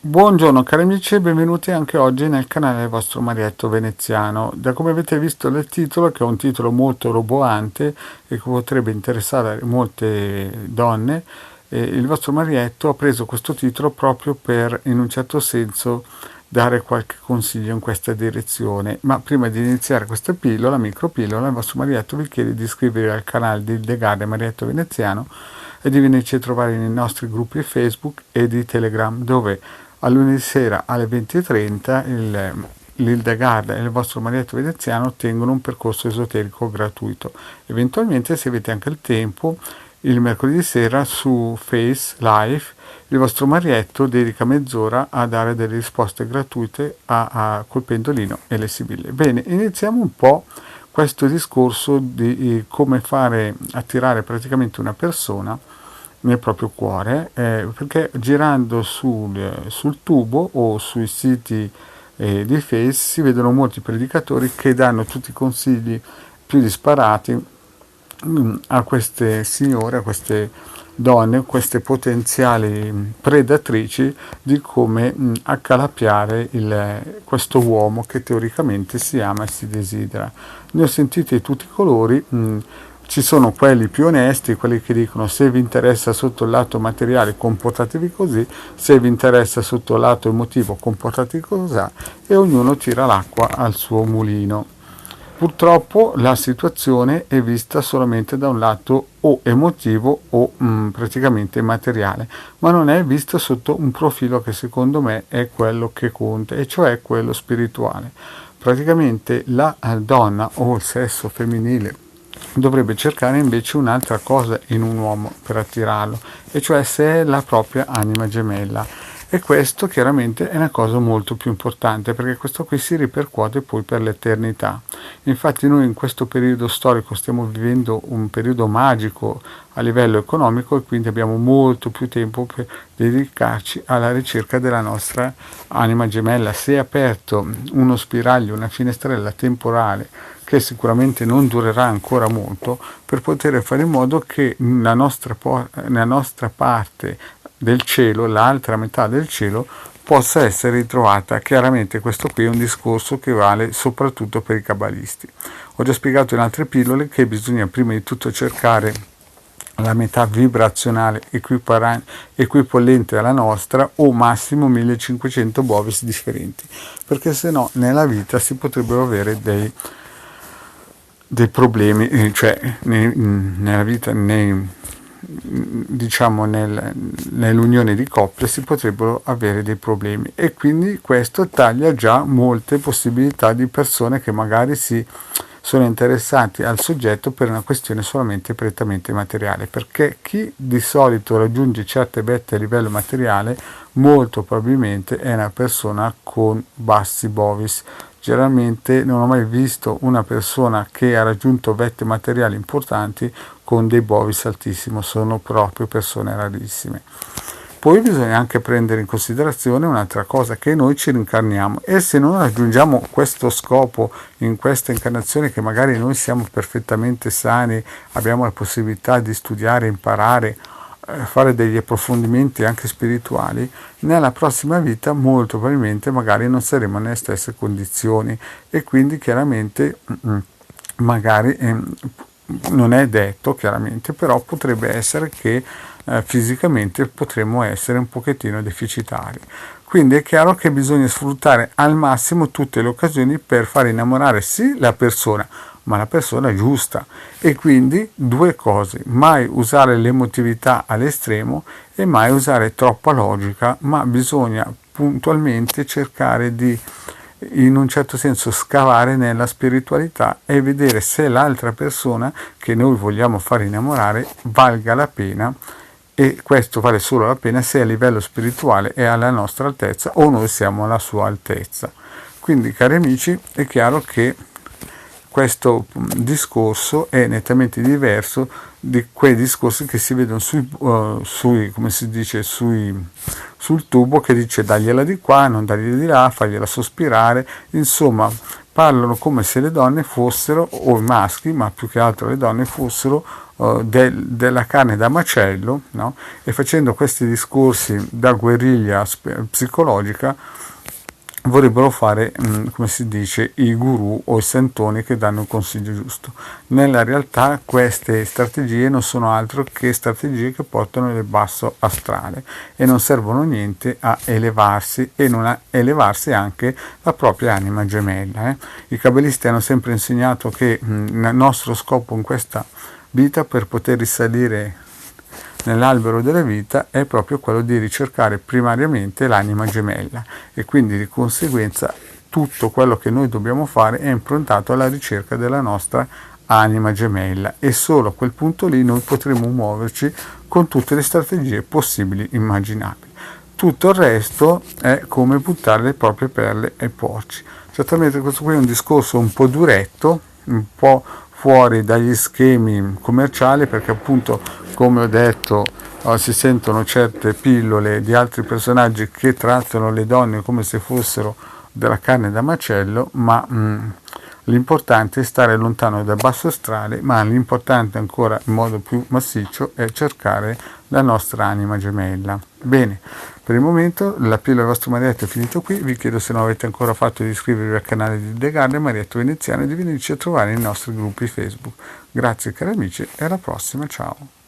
Buongiorno cari amici e benvenuti anche oggi nel canale del vostro Marietto Veneziano. Da come avete visto dal titolo, che è un titolo molto roboante e che potrebbe interessare molte donne, il vostro Marietto ha preso questo titolo proprio per, in un certo senso, dare qualche consiglio in questa direzione. Ma prima di iniziare questa pillola, micropillola, il vostro Marietto vi chiede di iscrivervi al canale di Ildegard Marietto Veneziano e di venirci a trovare nei nostri gruppi Facebook e di Telegram, dove a lunedì sera alle 20:30 l'Hildegard e il vostro Marietto Veneziano tengono un percorso esoterico gratuito. Eventualmente, se avete anche il tempo, il mercoledì sera su Face Live il vostro Marietto dedica mezz'ora a dare delle risposte gratuite col pendolino e le sibille. Bene, iniziamo un po' questo discorso di come fare attirare praticamente una persona nel proprio cuore, perché girando sul tubo o sui siti di Face si vedono molti predicatori che danno tutti i consigli più disparati a queste signore, a queste donne, queste potenziali predatrici di come accalappiare questo uomo che teoricamente si ama e si desidera. Ne ho sentiti di tutti i colori. Ci sono quelli più onesti, quelli che dicono: se vi interessa sotto il lato materiale comportatevi così, se vi interessa sotto il lato emotivo comportatevi così, e ognuno tira l'acqua al suo mulino. Purtroppo la situazione è vista solamente da un lato o emotivo o praticamente materiale, ma non è vista sotto un profilo che secondo me è quello che conta, e cioè quello spirituale. Praticamente la donna o il sesso femminile dovrebbe cercare invece un'altra cosa in un uomo per attirarlo, e cioè se è la propria anima gemella. E questo chiaramente è una cosa molto più importante, perché questo qui si ripercuote poi per l'eternità. Infatti noi in questo periodo storico stiamo vivendo un periodo magico a livello economico, e quindi abbiamo molto più tempo per dedicarci alla ricerca della nostra anima gemella. Se è aperto uno spiraglio, una finestrella temporale che sicuramente non durerà ancora molto, per poter fare in modo che la nostra parte del cielo, l'altra metà del cielo, possa essere ritrovata. Chiaramente questo qui è un discorso che vale soprattutto per i cabalisti. Ho già spiegato in altre pillole che bisogna prima di tutto cercare la metà vibrazionale equipollente alla nostra, o massimo 1500 bovis differenti, perché se no nella vita si potrebbero avere dei problemi, cioè nella vita, diciamo nell'unione di coppia si potrebbero avere dei problemi, e quindi questo taglia già molte possibilità di persone che magari sono interessati al soggetto per una questione solamente prettamente materiale, perché chi di solito raggiunge certe vette a livello materiale molto probabilmente è una persona con bassi bovis. Generalmente non ho mai visto una persona che ha raggiunto vette materiali importanti con dei bovis altissimi, sono proprio persone rarissime. Poi bisogna anche prendere in considerazione un'altra cosa, che noi ci rincarniamo, e se non raggiungiamo questo scopo in questa incarnazione, che magari noi siamo perfettamente sani, abbiamo la possibilità di studiare, imparare, fare degli approfondimenti anche spirituali, nella prossima vita molto probabilmente magari non saremo nelle stesse condizioni, e quindi chiaramente magari non è detto chiaramente, però potrebbe essere che fisicamente potremmo essere un pochettino deficitari. Quindi è chiaro che bisogna sfruttare al massimo tutte le occasioni per far innamorare sì la persona, ma la persona giusta. E quindi due cose: mai usare l'emotività all'estremo e mai usare troppa logica, ma bisogna puntualmente cercare di, in un certo senso, scavare nella spiritualità e vedere se l'altra persona che noi vogliamo far innamorare valga la pena, e questo vale solo la pena se a livello spirituale è alla nostra altezza o noi siamo alla sua altezza. Quindi, cari amici, è chiaro che questo discorso è nettamente diverso di quei discorsi che si vedono come si dice, sul tubo, che dice dagliela di qua, non dagliela di là, fagliela sospirare, insomma parlano come se le donne fossero, o i maschi, ma più che altro le donne fossero della carne da macello, no? E facendo questi discorsi da guerriglia psicologica vorrebbero fare, come si dice, i guru o i santoni che danno il consiglio giusto. Nella realtà queste strategie non sono altro che strategie che portano nel basso astrale e non servono a niente a elevarsi e non a elevarsi anche la propria anima gemella. I cabalisti hanno sempre insegnato che il nostro scopo in questa vita, per poter risalire nell'albero della vita, è proprio quello di ricercare primariamente l'anima gemella, e quindi di conseguenza tutto quello che noi dobbiamo fare è improntato alla ricerca della nostra anima gemella, e solo a quel punto lì noi potremo muoverci con tutte le strategie possibili e immaginabili. Tutto il resto è come buttare le proprie perle ai porci. Certamente questo qui è un discorso un po' duretto, un po' fuori dagli schemi commerciali, perché appunto, come ho detto, si sentono certe pillole di altri personaggi che trattano le donne come se fossero della carne da macello, ma l'importante è stare lontano dal basso astrale, ma l'importante ancora in modo più massiccio è cercare la nostra anima gemella. Bene, per il momento la pillola del vostro Marietto è finito qui. Vi chiedo, se non avete ancora fatto, di iscrivervi al canale di The Garden Marietto Veneziano e di venirci a trovare nei nostri gruppi Facebook. Grazie cari amici e alla prossima, ciao!